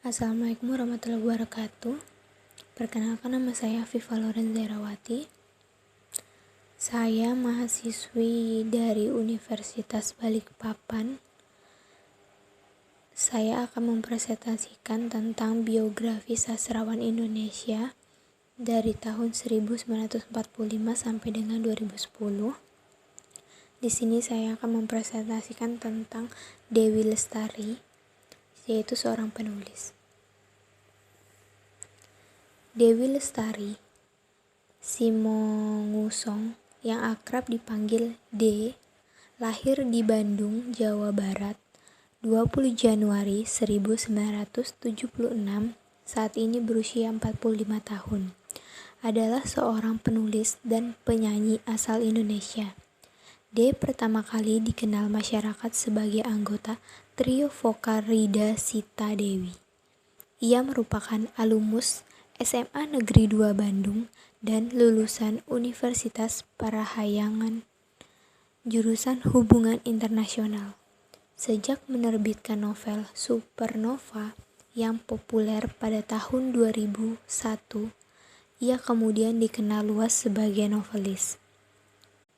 Assalamualaikum warahmatullahi wabarakatuh. Perkenalkan, nama saya Viva Lorenza Herawati. Saya mahasiswi dari Universitas Balikpapan. Saya akan mempresentasikan tentang biografi sastrawan Indonesia dari tahun 1945 sampai dengan 2010. Di sini saya akan mempresentasikan tentang Dewi Lestari, yaitu seorang penulis. Dewi Lestari Simongusong yang akrab dipanggil D, lahir di Bandung, Jawa Barat, 20 Januari 1976, saat ini berusia 45 tahun. Adalah seorang penulis dan penyanyi asal Indonesia. D pertama kali dikenal masyarakat sebagai anggota trio vokal Rida Sita Dewi. Ia merupakan alumnus SMA Negeri 2 Bandung dan lulusan Universitas Parahyangan jurusan Hubungan Internasional. Sejak menerbitkan novel Supernova yang populer pada tahun 2001, ia kemudian dikenal luas sebagai novelis.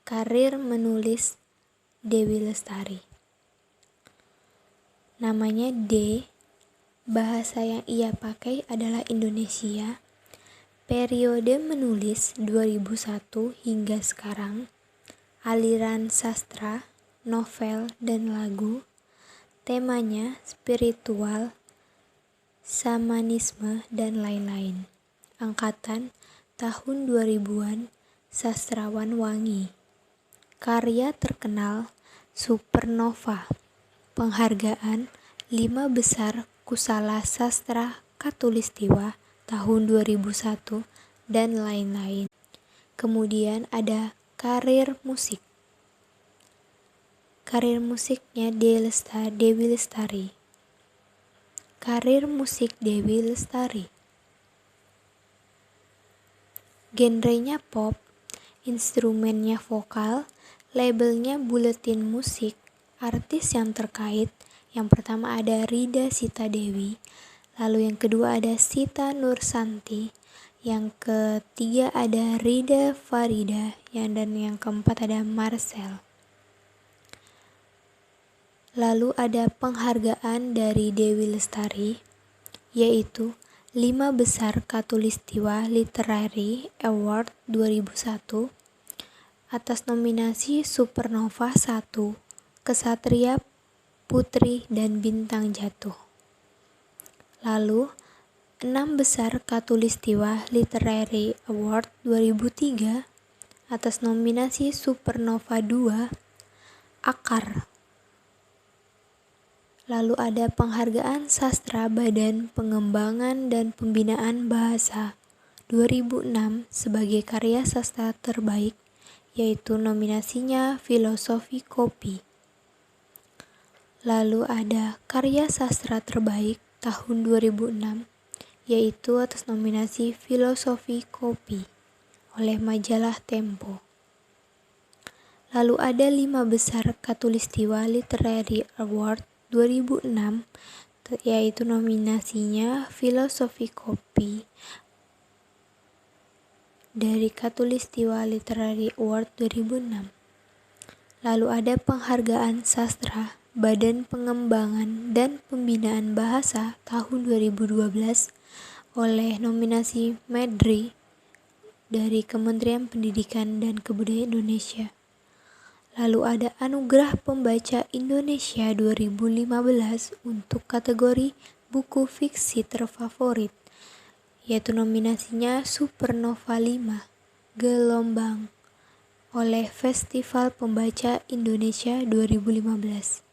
Karir menulis Dewi Lestari. Namanya D, bahasa yang ia pakai adalah Indonesia. Periode menulis 2001 hingga sekarang. Aliran sastra, novel, dan lagu. Temanya spiritual, shamanisme, dan lain-lain. Angkatan tahun 2000-an, sastrawan wangi. Karya terkenal Supernova, penghargaan 5 besar Kusala Sastra Katulistiwa tahun 2001, dan lain-lain. Kemudian ada karir musik. Karir musiknya Dewi Lestari. Karir musik Dewi Lestari. Genrenya pop, instrumennya vokal, labelnya Buletin Musik. Artis yang terkait, yang pertama ada Rida Sita Dewi, lalu yang kedua ada Sita Nursanti, yang ketiga ada Rida Farida, dan yang keempat ada Marcel. Lalu ada penghargaan dari Dewi Lestari, yaitu 5 besar Katulistiwa Literary Award 2001 atas nominasi Supernova 1, Kesatria Putri, dan Bintang Jatuh. Lalu 6 besar Katulistiwa Literary Award 2003 atas nominasi Supernova 2, Akar. Lalu ada penghargaan sastra Badan Pengembangan dan Pembinaan Bahasa 2006 sebagai karya sastra terbaik, yaitu nominasinya Filosofi Kopi. Lalu ada karya sastra terbaik tahun 2006, yaitu atas nominasi Filosofi Kopi oleh majalah Tempo. Lalu ada 5 besar Katulistiwa Literary Award 2006, yaitu nominasinya Filosofi Kopi dari Katulistiwa Literary Award 2006. Lalu ada penghargaan sastra Badan Pengembangan dan Pembinaan Bahasa tahun 2012 oleh nominasi Medri dari Kementerian Pendidikan dan Kebudayaan Indonesia. Lalu ada Anugerah Pembaca Indonesia 2015 untuk kategori buku fiksi terfavorit, yaitu nominasinya Supernova 5, Gelombang oleh Festival Pembaca Indonesia 2015.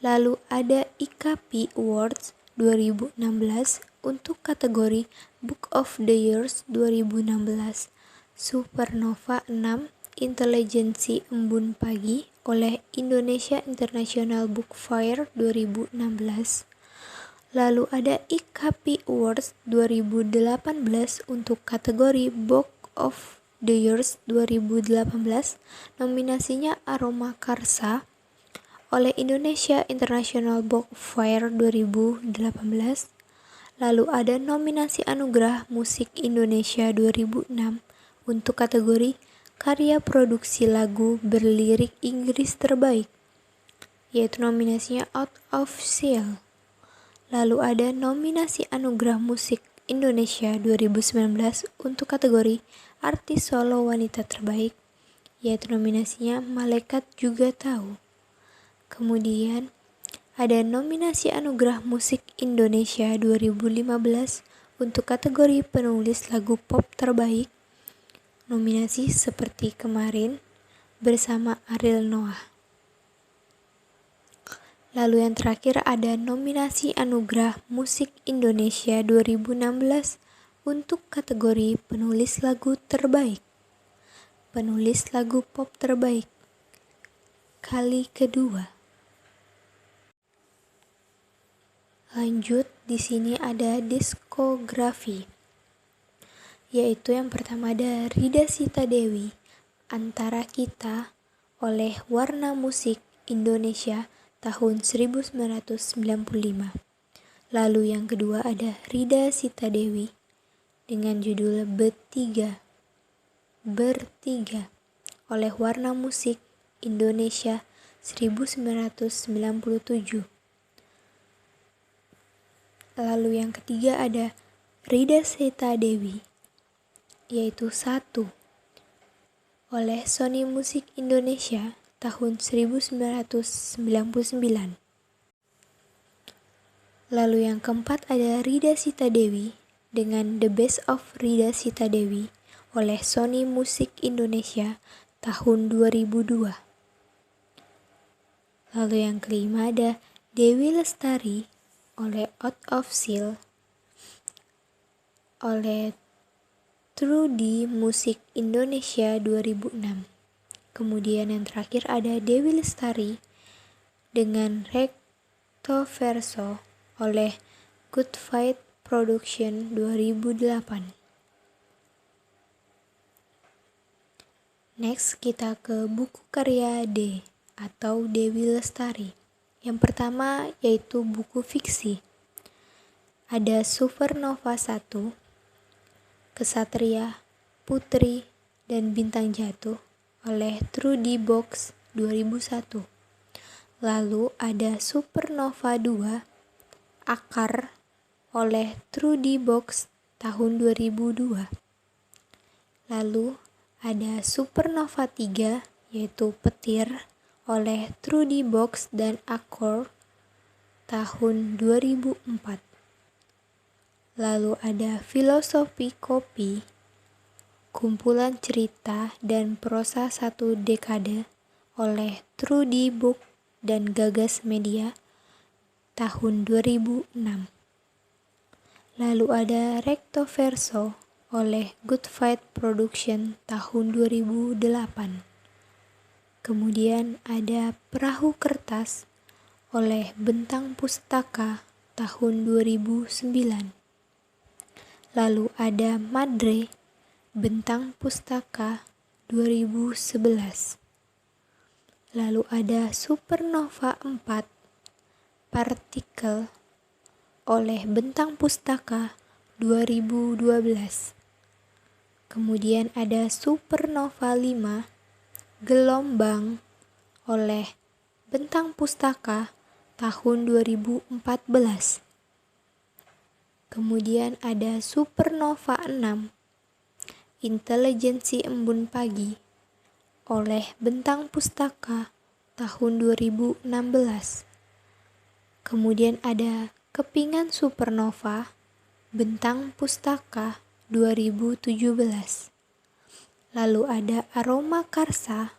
Lalu ada IKP Awards 2016 untuk kategori Book of the Years 2016, Supernova 6, Intelijensi Embun Pagi oleh Indonesia International Book Fair 2016. Lalu ada IKP Awards 2018 untuk kategori Book of the Years 2018, nominasinya Aroma Karsa oleh Indonesia International Book Fair 2018. Lalu ada nominasi Anugerah Musik Indonesia 2006 untuk kategori Karya Produksi Lagu Berlirik Inggris Terbaik, yaitu nominasinya Out of Seal. Lalu ada nominasi Anugerah Musik Indonesia 2019 untuk kategori Artis Solo Wanita Terbaik, yaitu nominasinya Malaikat Juga Tahu. Kemudian ada nominasi Anugerah Musik Indonesia 2015 untuk kategori Penulis Lagu Pop Terbaik, nominasi seperti kemarin bersama Ariel Noah. Lalu yang terakhir ada nominasi Anugerah Musik Indonesia 2016 untuk kategori Penulis Lagu Terbaik, Penulis Lagu Pop Terbaik, kali kedua. Lanjut, di sini ada diskografi, yaitu yang pertama ada Rida Sita Dewi, Antara Kita oleh Warna Musik Indonesia tahun 1995. Lalu yang kedua ada Rida Sita Dewi dengan judul Bertiga oleh Warna Musik Indonesia 1997. Lalu yang ketiga ada Rida Sita Dewi, yaitu Satu oleh Sony Musik Indonesia tahun 1999. Lalu yang keempat ada Rida Sita Dewi dengan The Best of Rida Sita Dewi oleh Sony Musik Indonesia tahun 2002. Lalu yang kelima ada Dewi Lestari oleh Out of Seal oleh True D Musik Indonesia 2006. Kemudian yang terakhir ada Dewi Lestari dengan Recto Verso oleh Good Fight Production 2008. Next kita ke buku karya D atau Dewi Lestari. Yang pertama yaitu buku fiksi. Ada Supernova 1, Kesatria, Putri, dan Bintang Jatuh oleh True D Box 2001. Lalu ada Supernova 2, Akar oleh True D Box tahun 2002. Lalu ada Supernova 3 yaitu Petir oleh True D Box dan Akor tahun 2004. Lalu ada Filosofi Kopi, kumpulan cerita dan prosa satu dekade oleh True D Book dan Gagas Media tahun 2006. Lalu ada Recto Verso oleh Good Fight Production tahun 2008. Kemudian ada Perahu Kertas oleh Bentang Pustaka tahun 2009. Lalu ada Madre, Bentang Pustaka 2011. Lalu ada Supernova 4, Partikel oleh Bentang Pustaka 2012. Kemudian ada Supernova 5, Gelombang oleh Bentang Pustaka tahun 2014. Kemudian ada Supernova 6, Intelijensi Embun Pagi oleh Bentang Pustaka tahun 2016. Kemudian ada Kepingan Supernova, Bentang Pustaka 2017. Lalu ada Aroma Karsa,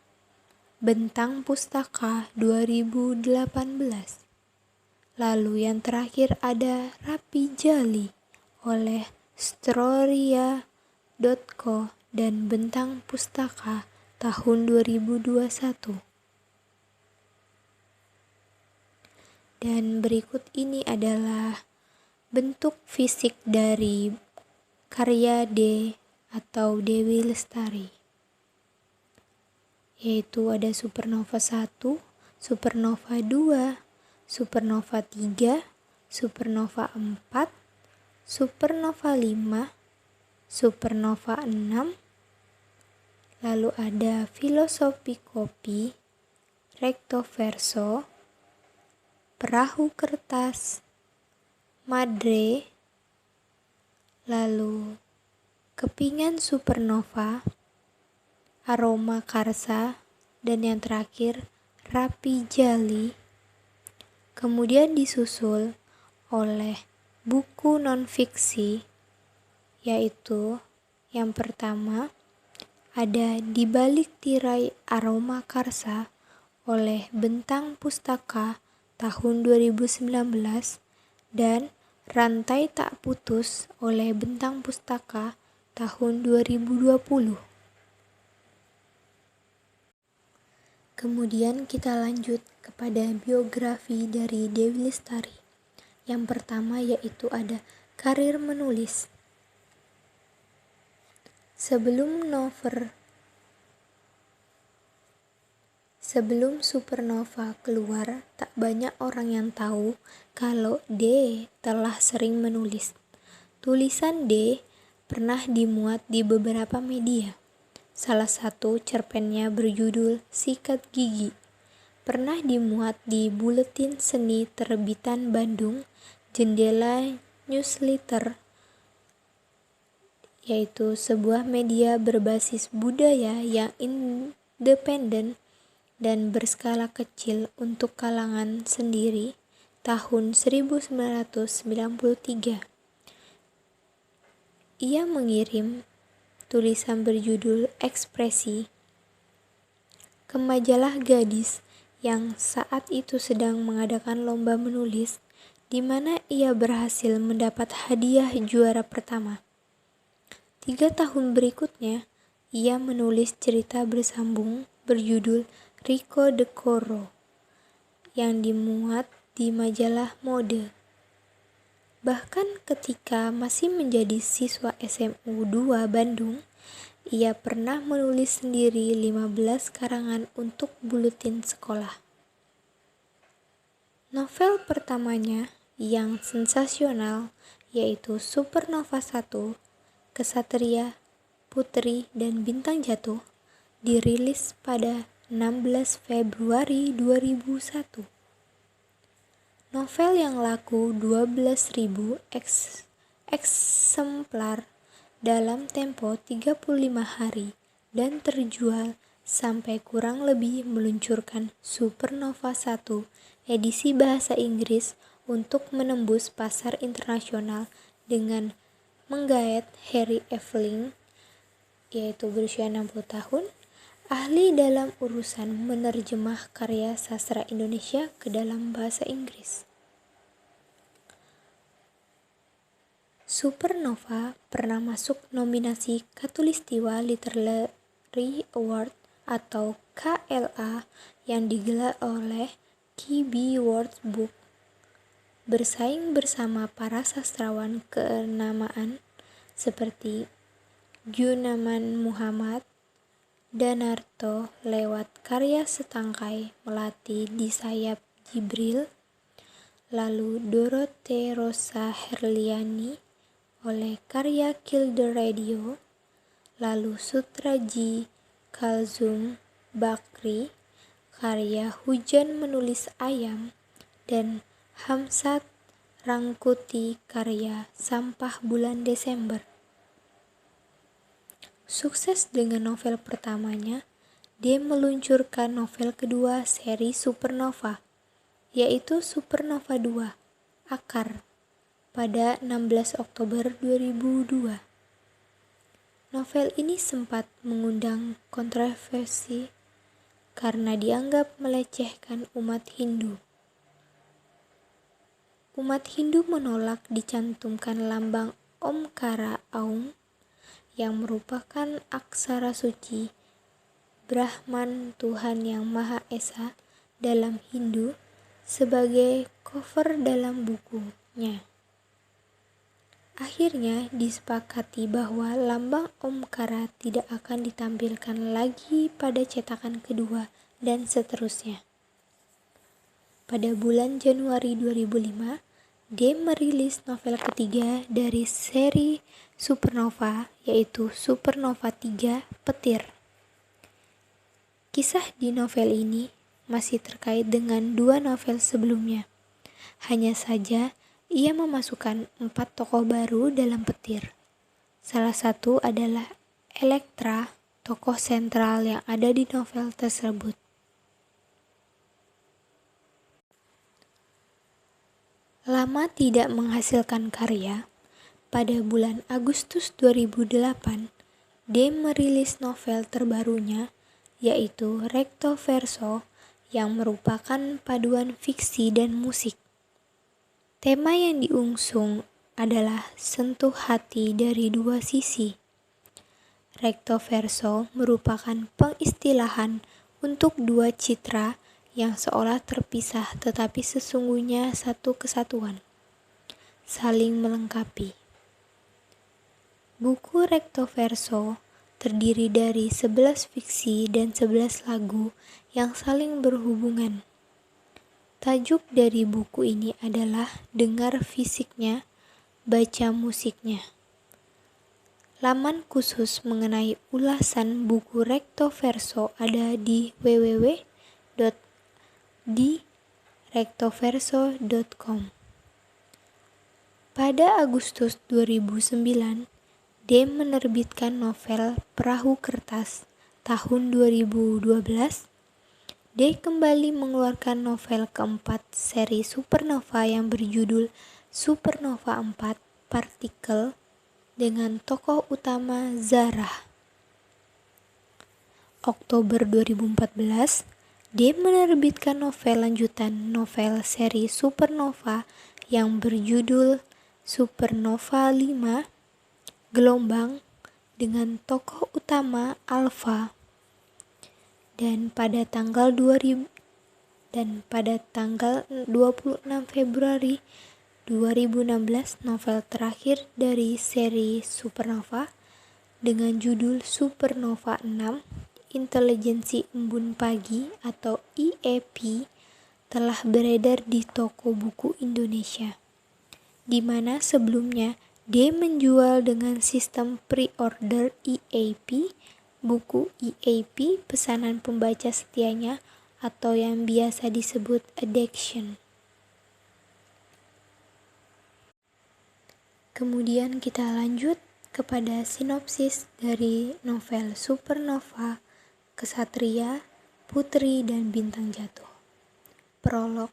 Bentang Pustaka 2018. Lalu yang terakhir ada Rapi Jali oleh Storia.co dan Bentang Pustaka tahun 2021. Dan berikut ini adalah bentuk fisik dari karya D atau Dewi Lestari, yaitu ada Supernova 1, Supernova 2, Supernova 3, Supernova 4, supernova 5, supernova 6, lalu ada filosofi kopi, recto verso, perahu kertas, madre, lalu kepingan supernova, aroma karsa, dan yang terakhir rapi jali. Kemudian disusul oleh buku non-fiksi, yaitu yang pertama ada Di Balik Tirai Aroma Karsa oleh Bentang Pustaka tahun 2019 dan Rantai Tak Putus oleh Bentang Pustaka tahun 2020. Kemudian kita lanjut kepada biografi dari Dewi Lestari. Yang pertama yaitu ada karir menulis. Sebelum supernova keluar, tak banyak orang yang tahu kalau D telah sering menulis. Tulisan D pernah dimuat di beberapa media. Salah satu cerpennya berjudul Sikat Gigi. Pernah dimuat di Buletin Seni Terbitan Bandung, Jendela Newsletter, yaitu sebuah media berbasis budaya yang independen dan berskala kecil untuk kalangan sendiri tahun 1993. Ia mengirim tulisan berjudul Ekspresi ke majalah Gadis yang saat itu sedang mengadakan lomba menulis, di mana ia berhasil mendapat hadiah juara pertama. 3 tahun berikutnya, ia menulis cerita bersambung berjudul Rico de Coro yang dimuat di majalah mode. Bahkan ketika masih menjadi siswa SMU 2 Bandung, ia pernah menulis sendiri 15 karangan untuk buletin sekolah. Novel pertamanya yang sensasional yaitu Supernova 1, Kesatria, Putri, dan Bintang Jatuh dirilis pada 16 Februari 2001. Novel yang laku 12.000 eksemplar dalam tempo 35 hari dan terjual sampai kurang lebih meluncurkan Supernova 1 edisi bahasa Inggris untuk menembus pasar internasional dengan menggait Harry Eveling, yaitu berusia 60 tahun, ahli dalam urusan menerjemah karya sastra Indonesia ke dalam bahasa Inggris. Supernova pernah masuk nominasi Khatulistiwa Literary Award atau KLA yang digelar oleh KB World Book, bersaing bersama para sastrawan kenamaan seperti Gunawan Muhammad, Danarto lewat karya Setangkai Melati di Sayap Jibril, lalu Dorothea Rosa Herliani oleh karya Kill the Radio, lalu Sutraji Kalzum Bakri karya Hujan Menulis Ayam, dan Hamsat Rangkuti karya Sampah Bulan Desember. Sukses dengan novel pertamanya, dia meluncurkan novel kedua seri Supernova, yaitu Supernova 2, Akar, pada 16 Oktober 2002. Novel ini sempat mengundang kontroversi karena dianggap melecehkan umat Hindu. Umat Hindu menolak dicantumkan lambang Omkara Aum yang merupakan aksara suci Brahman Tuhan Yang Maha Esa dalam Hindu sebagai cover dalam bukunya. Akhirnya disepakati bahwa lambang Omkara tidak akan ditampilkan lagi pada cetakan kedua dan seterusnya. Pada bulan Januari 2005, D merilis novel ketiga dari seri Supernova, yaitu Supernova 3 Petir. Kisah di novel ini masih terkait dengan 2 novel sebelumnya. Hanya saja, ia memasukkan 4 tokoh baru dalam Petir. Salah satu adalah Elektra, tokoh sentral yang ada di novel tersebut. Lama tidak menghasilkan karya, pada bulan Agustus 2008, D merilis novel terbarunya, yaitu Recto Verso, yang merupakan paduan fiksi dan musik. Tema yang diusung adalah sentuh hati dari 2 sisi. Recto verso merupakan pengistilahan untuk 2 citra yang seolah terpisah tetapi sesungguhnya satu kesatuan, saling melengkapi. Buku Recto Verso terdiri dari 11 fiksi dan 11 lagu yang saling berhubungan. Tajuk dari buku ini adalah Dengar Fisiknya, Baca Musiknya. Laman khusus mengenai ulasan buku Recto Verso ada di www.directoverso.com. Pada Agustus 2009, D menerbitkan novel Perahu Kertas. Tahun 2012, D kembali mengeluarkan novel keempat seri Supernova yang berjudul Supernova 4 Partikel dengan tokoh utama Zarah. Oktober 2014, D menerbitkan novel lanjutan novel seri Supernova yang berjudul Supernova 5 Gelombang dengan tokoh utama Alpha. Dan pada tanggal 26 Februari 2016, novel terakhir dari seri Supernova dengan judul Supernova 6 Intelijensi Embun Pagi atau IEP telah beredar di toko buku Indonesia, di mana sebelumnya D menjual dengan sistem pre-order IEP, buku IEP pesanan pembaca setianya atau yang biasa disebut addiction. Kemudian kita lanjut kepada sinopsis dari novel Supernova, Kesatria, Putri dan Bintang Jatuh. Prolog.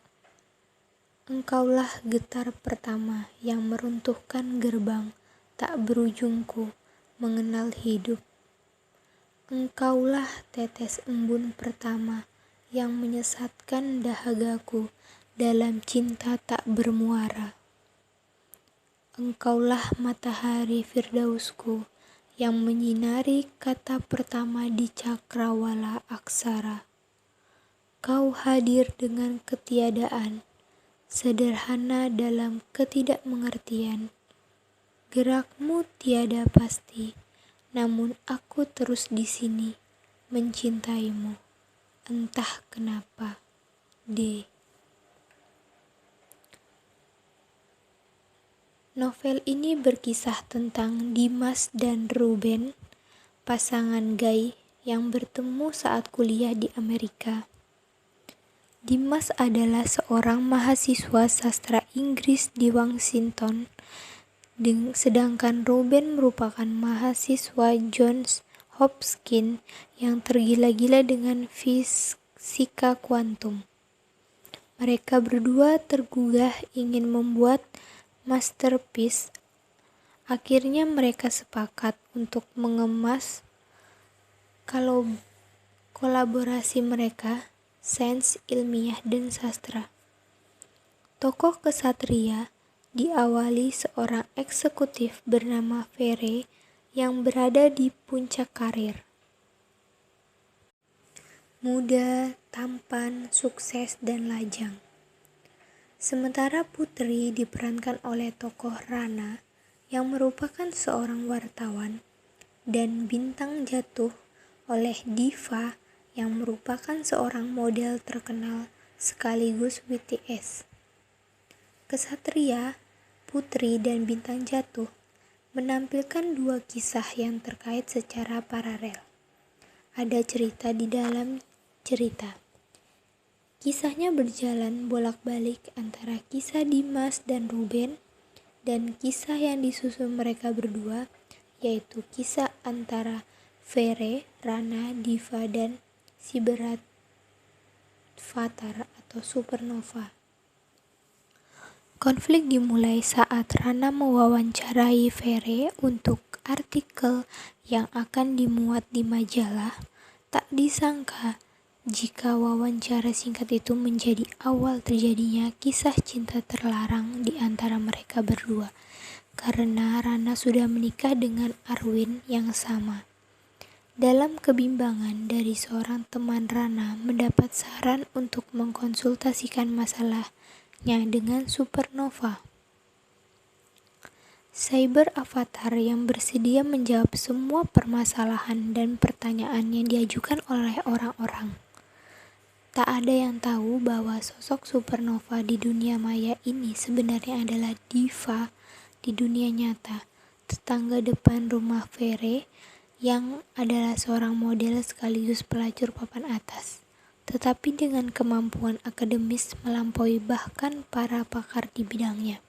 Engkaulah getar pertama yang meruntuhkan gerbang tak berujungku mengenal hidup. Engkaulah tetes embun pertama yang menyesatkan dahagaku dalam cinta tak bermuara. Engkaulah matahari firdausku yang menyinari kata pertama di cakrawala aksara. Kau hadir dengan ketiadaan, sederhana dalam ketidakmengertian. Gerakmu tiada pasti, namun aku terus di sini mencintaimu. Entah kenapa. D. Novel ini berkisah tentang Dimas dan Ruben, pasangan gay yang bertemu saat kuliah di Amerika. Dimas adalah seorang mahasiswa sastra Inggris di Washington, sedangkan Ruben merupakan mahasiswa Johns Hopkins yang tergila-gila dengan fisika kuantum. Mereka berdua tergugah ingin membuat masterpiece. Akhirnya mereka sepakat untuk mengemas kolaborasi mereka, sains ilmiah dan sastra. Tokoh kesatria diawali seorang eksekutif bernama Vere yang berada di puncak karir. Muda, tampan, sukses, dan lajang. Sementara Putri diperankan oleh tokoh Rana yang merupakan seorang wartawan, dan Bintang Jatuh oleh Diva yang merupakan seorang model terkenal sekaligus BTS. Kesatria, Putri, dan Bintang Jatuh menampilkan dua kisah yang terkait secara paralel. Ada cerita di dalam cerita. Kisahnya berjalan bolak-balik antara kisah Dimas dan Ruben dan kisah yang disusun mereka berdua, yaitu kisah antara Vere, Rana, Diva, dan si berat Fatar atau supernova. Konflik dimulai saat Rana mewawancarai Vere untuk artikel yang akan dimuat di majalah. Tak disangka jika wawancara singkat itu menjadi awal terjadinya kisah cinta terlarang di antara mereka berdua, karena Rana sudah menikah dengan Arwin yang sama. Dalam kebimbangan dari seorang teman, Rana mendapat saran untuk mengkonsultasikan masalahnya dengan supernova. Cyber avatar yang bersedia menjawab semua permasalahan dan pertanyaan yang diajukan oleh orang-orang. Tak ada yang tahu bahwa sosok supernova di dunia maya ini sebenarnya adalah Diva di dunia nyata, tetangga depan rumah Vere yang adalah seorang model sekaligus pelacur papan atas, tetapi dengan kemampuan akademis melampaui bahkan para pakar di bidangnya.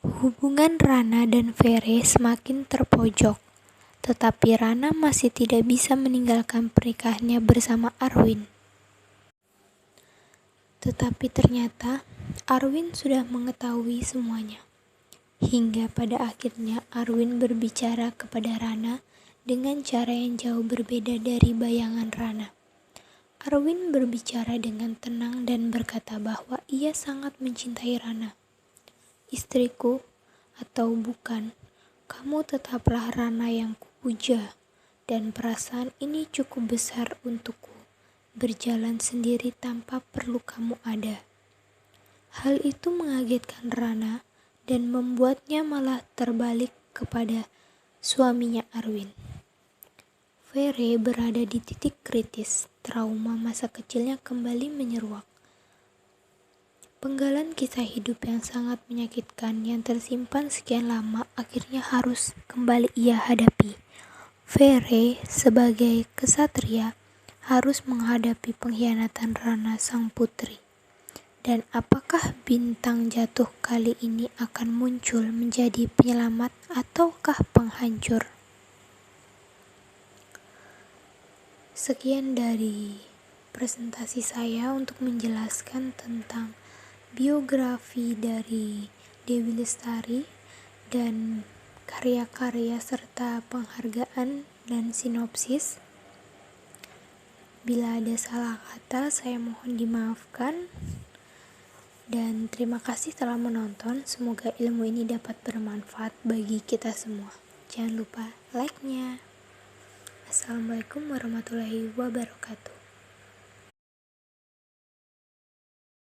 Hubungan Rana dan Vere semakin terpojok, tetapi Rana masih tidak bisa meninggalkan pernikahannya bersama Arwin. Tetapi ternyata Arwin sudah mengetahui semuanya. Hingga pada akhirnya Arwin berbicara kepada Rana dengan cara yang jauh berbeda dari bayangan Rana. Arwin berbicara dengan tenang dan berkata bahwa ia sangat mencintai Rana. Istriku atau bukan, kamu tetaplah Rana yang kupuja, dan perasaan ini cukup besar untukku. Berjalan sendiri tanpa perlu kamu ada. Hal itu mengagetkan Rana dan membuatnya malah terbalik kepada suaminya Arwin. Vere berada di titik kritis, trauma masa kecilnya kembali menyeruak. Penggalan kisah hidup yang sangat menyakitkan yang tersimpan sekian lama akhirnya harus kembali ia hadapi. Vere sebagai kesatria harus menghadapi pengkhianatan Rana sang putri. Dan apakah Bintang Jatuh kali ini akan muncul menjadi penyelamat ataukah penghancur? Sekian dari presentasi saya untuk menjelaskan tentang biografi dari Dewi Lestari dan karya-karya serta penghargaan dan sinopsis. Bila ada salah kata, saya mohon dimaafkan. Dan terima kasih telah menonton. Semoga ilmu ini dapat bermanfaat bagi kita semua. Jangan lupa like-nya. Assalamualaikum warahmatullahi wabarakatuh.